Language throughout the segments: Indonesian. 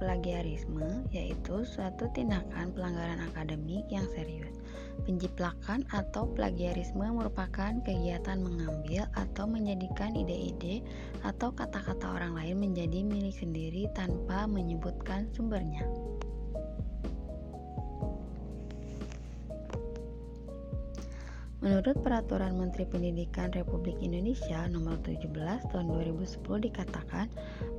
Plagiarisme yaitu suatu tindakan pelanggaran akademik yang serius. Penjiplakan atau plagiarisme merupakan kegiatan mengambil atau menjadikan ide-ide atau kata-kata orang lain menjadi milik sendiri tanpa menyebutkan sumbernya. Menurut Peraturan Menteri Pendidikan Republik Indonesia Nomor 17 Tahun 2010 dikatakan,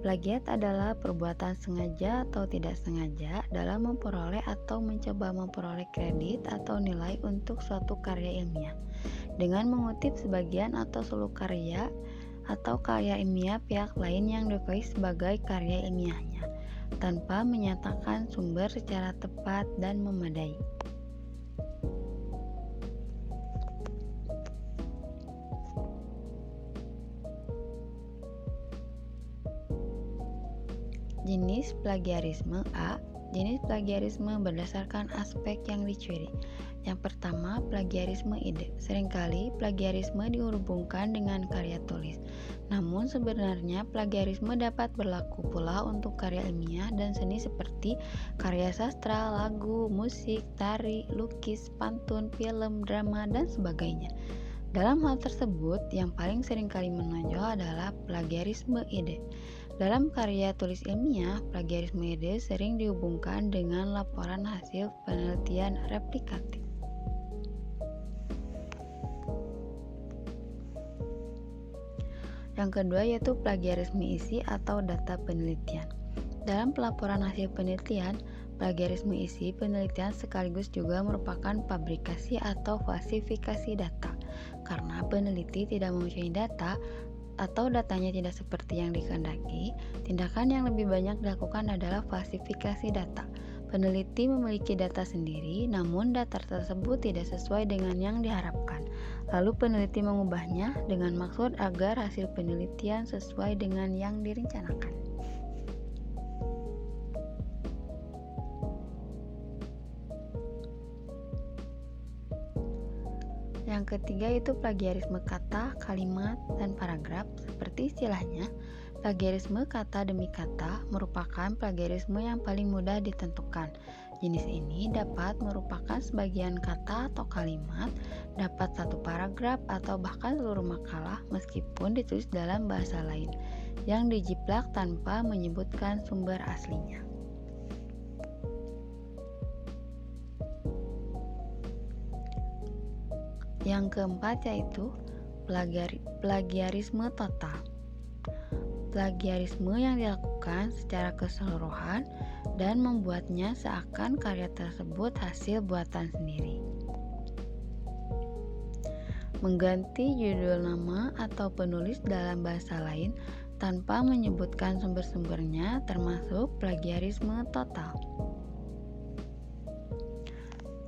plagiat adalah perbuatan sengaja atau tidak sengaja dalam memperoleh atau mencoba memperoleh kredit atau nilai untuk suatu karya ilmiah dengan mengutip sebagian atau seluruh karya atau karya ilmiah pihak lain yang diakui sebagai karya ilmiahnya tanpa menyatakan sumber secara tepat dan memadai. Jenis plagiarisme A. Jenis plagiarisme berdasarkan aspek yang dicuri. Yang pertama, plagiarisme ide. Seringkali plagiarisme dihubungkan dengan karya tulis. Namun sebenarnya plagiarisme dapat berlaku pula untuk karya ilmiah dan seni seperti karya sastra, lagu, musik, tari, lukis, pantun, film, drama, dan sebagainya. Dalam hal tersebut, yang paling seringkali menonjol adalah plagiarisme ide. Dalam karya tulis ilmiah, plagiarisme ide sering dihubungkan dengan laporan hasil penelitian replikatif. Yang kedua yaitu plagiarisme isi atau data penelitian. Dalam pelaporan hasil penelitian, plagiarisme isi penelitian sekaligus juga merupakan fabrikasi atau falsifikasi data. Karena peneliti tidak mempunyai data, atau datanya tidak seperti yang dikehendaki, tindakan yang lebih banyak dilakukan adalah falsifikasi data. Peneliti memiliki data sendiri, namun data tersebut tidak sesuai dengan yang diharapkan. Lalu peneliti mengubahnya dengan maksud agar hasil penelitian sesuai dengan yang direncanakan. Yang ketiga itu plagiarisme kata, kalimat, dan paragraf. Seperti istilahnya, plagiarisme kata demi kata merupakan plagiarisme yang paling mudah ditentukan. Jenis ini dapat merupakan sebagian kata atau kalimat, dapat satu paragraf atau bahkan seluruh makalah meskipun ditulis dalam bahasa lain, yang dijiplak tanpa menyebutkan sumber aslinya. Yang keempat yaitu plagiarisme total. Plagiarisme yang dilakukan secara keseluruhan dan membuatnya seakan karya tersebut hasil buatan sendiri. Mengganti judul nama atau penulis dalam bahasa lain tanpa menyebutkan sumber-sumbernya termasuk plagiarisme total.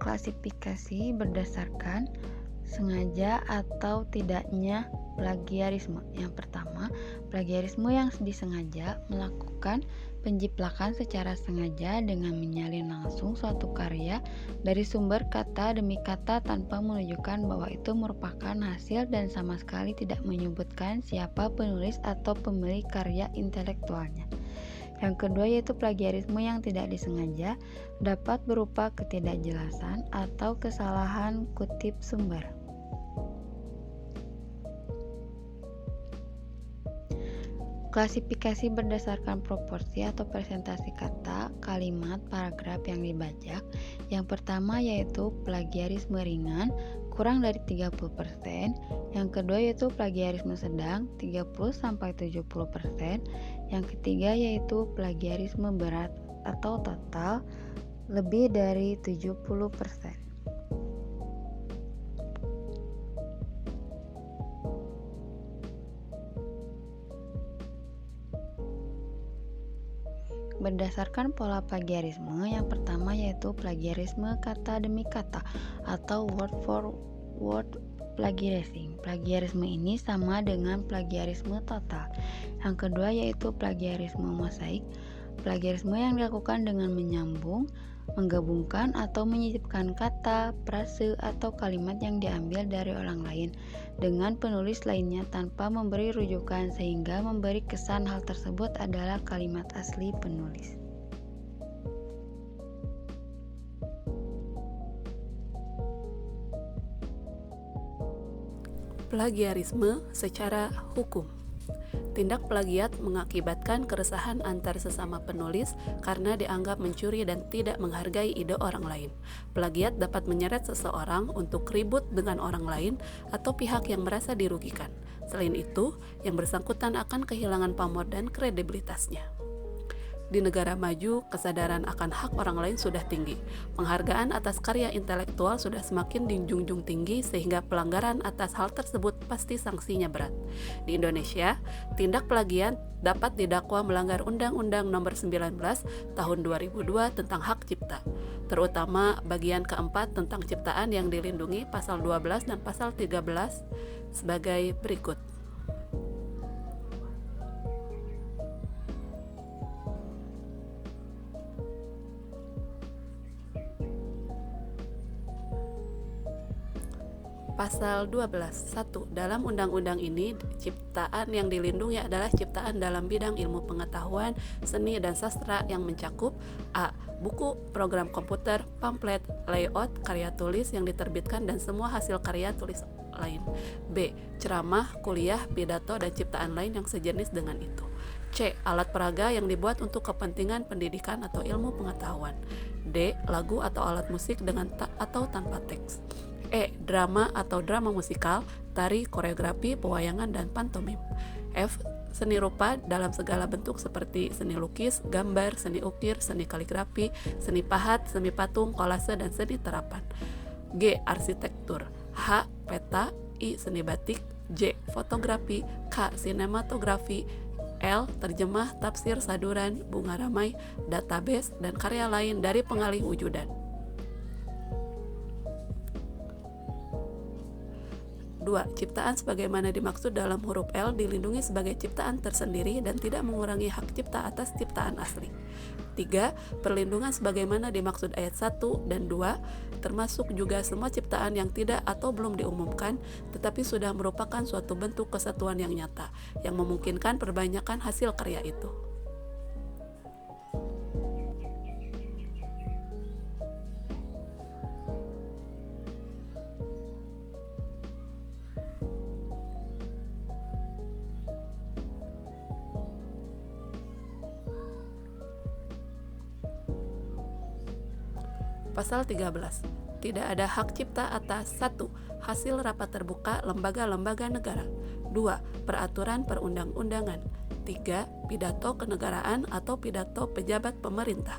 Klasifikasi berdasarkan sengaja atau tidaknya plagiarisme. Yang pertama, plagiarisme yang disengaja melakukan penjiplakan secara sengaja dengan menyalin langsung suatu karya dari sumber kata demi kata tanpa menunjukkan bahwa itu merupakan hasil dan sama sekali tidak menyebutkan siapa penulis atau pemilik karya intelektualnya. Yang kedua yaitu plagiarisme yang tidak disengaja, dapat berupa ketidakjelasan atau kesalahan kutip sumber. Klasifikasi berdasarkan proporsi atau presentasi kata, kalimat, paragraf yang dibajak. Yang pertama yaitu plagiarisme ringan, kurang dari 30%. Yang kedua yaitu plagiarisme sedang, 30-70%. Yang ketiga yaitu plagiarisme berat atau total, lebih dari 70%. Berdasarkan pola plagiarisme, yang pertama yaitu plagiarisme kata demi kata atau word for word plagiarizing. Plagiarisme ini sama dengan plagiarisme total. Yang kedua yaitu plagiarisme mosaik. Plagiarisme yang dilakukan dengan menyambung, menggabungkan atau menyisipkan kata, frase, atau kalimat yang diambil dari orang lain dengan penulis lainnya tanpa memberi rujukan sehingga memberi kesan hal tersebut adalah kalimat asli penulis. Plagiarisme secara hukum. Tindak plagiat mengakibatkan keresahan antar sesama penulis karena dianggap mencuri dan tidak menghargai ide orang lain. Plagiat dapat menyeret seseorang untuk ribut dengan orang lain atau pihak yang merasa dirugikan. Selain itu, yang bersangkutan akan kehilangan pamor dan kredibilitasnya. Di negara maju, kesadaran akan hak orang lain sudah tinggi. Penghargaan atas karya intelektual sudah semakin dijunjung tinggi sehingga pelanggaran atas hal tersebut pasti sanksinya berat. Di Indonesia, tindak plagiat dapat didakwa melanggar Undang-Undang Nomor 19 Tahun 2002 tentang hak cipta, terutama bagian keempat tentang ciptaan yang dilindungi pasal 12 dan pasal 13 sebagai berikut. Pasal 12. 1. Dalam undang-undang ini, ciptaan yang dilindungi adalah ciptaan dalam bidang ilmu pengetahuan, seni, dan sastra yang mencakup a. buku, program komputer, pamflet, layout, karya tulis yang diterbitkan dan semua hasil karya tulis lain. B. ceramah, kuliah, pidato, dan ciptaan lain yang sejenis dengan itu. C. alat peraga yang dibuat untuk kepentingan pendidikan atau ilmu pengetahuan. D. lagu atau alat musik dengan atau tanpa teks. E. drama atau drama musikal, tari, koreografi, pewayangan, dan pantomim. F. seni rupa dalam segala bentuk seperti seni lukis, gambar, seni ukir, seni kaligrafi, seni pahat, seni patung, kolase, dan seni terapan. G. arsitektur. H. peta. I. seni batik. J. fotografi. K. sinematografi. L. terjemah, tafsir, saduran, bunga ramai, database, dan karya lain dari pengalih wujudan. 2. Ciptaan sebagaimana dimaksud dalam huruf L dilindungi sebagai ciptaan tersendiri dan tidak mengurangi hak cipta atas ciptaan asli. 3. Perlindungan sebagaimana dimaksud ayat 1 dan 2 termasuk juga semua ciptaan yang tidak atau belum diumumkan tetapi sudah merupakan suatu bentuk kesatuan yang nyata yang memungkinkan perbanyakan hasil karya itu. Pasal 13. Tidak ada hak cipta atas 1. hasil rapat terbuka lembaga-lembaga negara. 2. peraturan perundang-undangan. 3. pidato kenegaraan atau pidato pejabat pemerintah.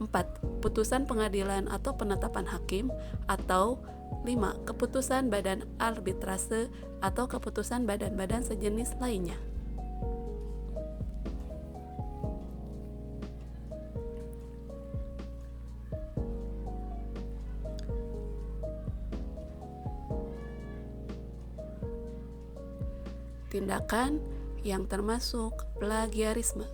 4. putusan pengadilan atau penetapan hakim. Atau 5. keputusan badan arbitrase atau keputusan badan-badan sejenis lainnya. Tindakan yang termasuk plagiarisme.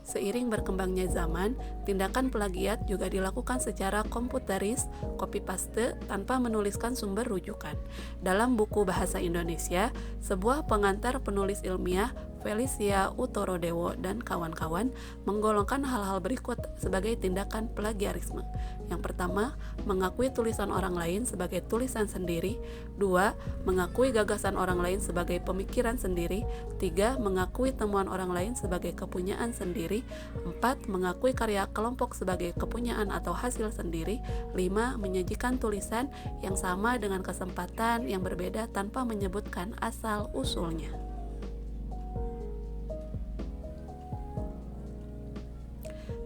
Seiring berkembangnya zaman, tindakan plagiat juga dilakukan secara komputeris, copy paste tanpa menuliskan sumber rujukan. Dalam buku Bahasa Indonesia, sebuah pengantar penulis ilmiah Felicia Utorodewo dan kawan-kawan menggolongkan hal-hal berikut sebagai tindakan plagiarisme. Yang pertama, mengakui tulisan orang lain sebagai tulisan sendiri. 2. Mengakui gagasan orang lain sebagai pemikiran sendiri. 3. Mengakui temuan orang lain sebagai kepunyaan sendiri. 4. Mengakui karya kelompok sebagai kepunyaan atau hasil sendiri. 5. Menyajikan tulisan yang sama dengan kesempatan yang berbeda tanpa menyebutkan asal-usulnya.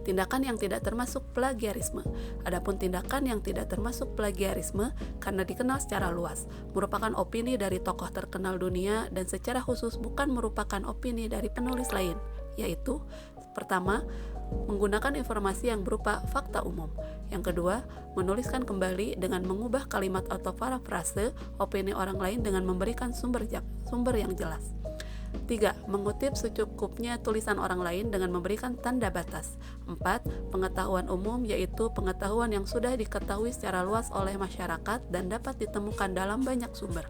Tindakan yang tidak termasuk plagiarisme. Adapun tindakan yang tidak termasuk plagiarisme karena dikenal secara luas, merupakan opini dari tokoh terkenal dunia dan secara khusus bukan merupakan opini dari penulis lain, yaitu pertama, menggunakan informasi yang berupa fakta umum. Yang kedua, menuliskan kembali dengan mengubah kalimat atau parafrase opini orang lain dengan memberikan sumber yang jelas. 3. Mengutip secukupnya tulisan orang lain dengan memberikan tanda batas. 4. Pengetahuan umum, yaitu pengetahuan yang sudah diketahui secara luas oleh masyarakat dan dapat ditemukan dalam banyak sumber.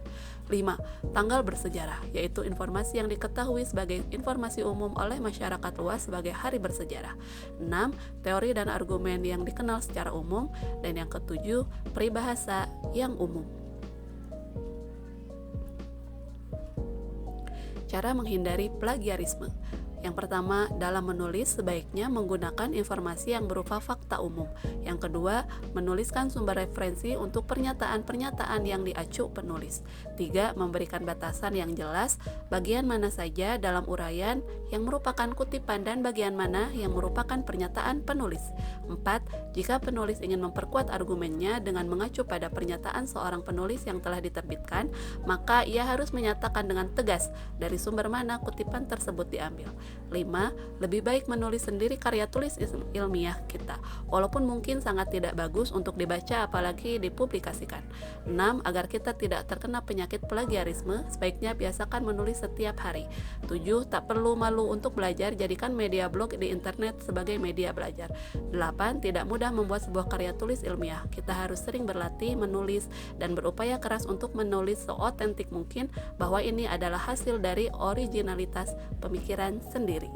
5. Tanggal bersejarah, yaitu informasi yang diketahui sebagai informasi umum oleh masyarakat luas sebagai hari bersejarah. 6. Teori dan argumen yang dikenal secara umum. Dan yang ketujuh, peribahasa yang umum. Cara menghindari plagiarisme. Yang pertama, dalam menulis sebaiknya menggunakan informasi yang berupa fakta umum. Yang kedua, menuliskan sumber referensi untuk pernyataan-pernyataan yang diacu penulis. 3. Memberikan batasan yang jelas, bagian mana saja dalam uraian yang merupakan kutipan dan bagian mana yang merupakan pernyataan penulis. 4. Jika penulis ingin memperkuat argumennya dengan mengacu pada pernyataan seorang penulis yang telah diterbitkan, maka ia harus menyatakan dengan tegas dari sumber mana kutipan tersebut diambil. 5. Lebih baik menulis sendiri karya tulis ilmiah kita, walaupun mungkin sangat tidak bagus untuk dibaca apalagi dipublikasikan. 6. Agar kita tidak terkena penyakit plagiarisme, sebaiknya biasakan menulis setiap hari. 7. Tak perlu malu untuk belajar, jadikan media blog di internet sebagai media belajar. 8. Tidak mudah membuat sebuah karya tulis ilmiah. Kita harus sering berlatih menulis dan berupaya keras untuk menulis seotentik mungkin bahwa ini adalah hasil dari originalitas pemikiran sendiri.